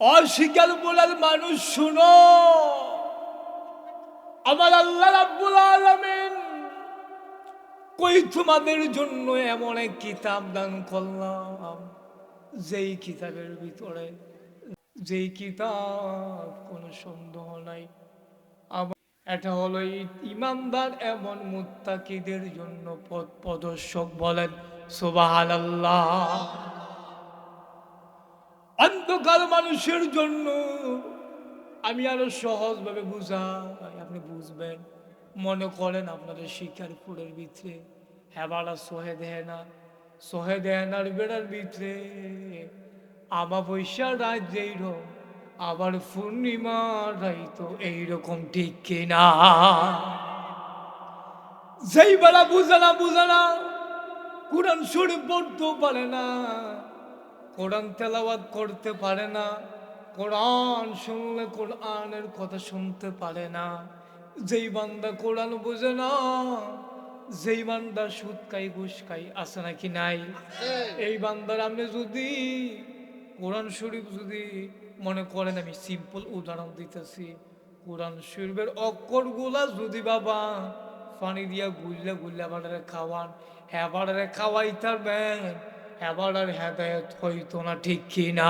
অস্বীকার বলার মানুষ শুনো, আমার আল্লাহ রাব্বুল আলামিন কই তোমাদের জন্য এমন এক কিতাব দান করলাম, যেই কিতাবের ভিতরে, যেই কিতাব কোনো সন্দেহ নাই। আবার এটা হলো ইমানদার এমন মুত্তাকিদের জন্য পথ প্রদর্শক। বলেন সুবহানাল্লাহ। অন্ধকার মানুষের জন্য আমি আরো সহজভাবে বুঝাই, আপনি বুঝবেন। মনে করেন আপনাদের শিকারপুরের ভিতরে হেবালা সোহেদেনার বেড়ার ভিতরে আমাবস্যার রাত যেইরকম, আবার পূর্ণিমার রাত এইরকম, ঠিক কিনা? যেই বেলা বুঝানা কোরআন শরীফ পড়তেও পারে না, কোরআন তেলাওয়াত করতে পারে না, কোরআন শুনলে কোরআনের কথা শুনতে পারে না। যেই বান্দা কোরআন বোঝে না, যেই বান্দা সুদ খাই ঘুষ খাই, আছে নাকি নাই? এই বান্দার আপনি যদি কোরআন শরীফ যদি মনে করেন, আমি সিম্পল উদাহরণ দিতেছি, কোরআন শরীফের অক্ষরগুলা যদি বাবা পানি দিয়া গুললে গুললে বাড়ারে খাওয়ান, হ্যাঁ বাড়ারে খাওয়াইতারবেন, এবার আর হেদায়ত হইতো না, ঠিক কিনা?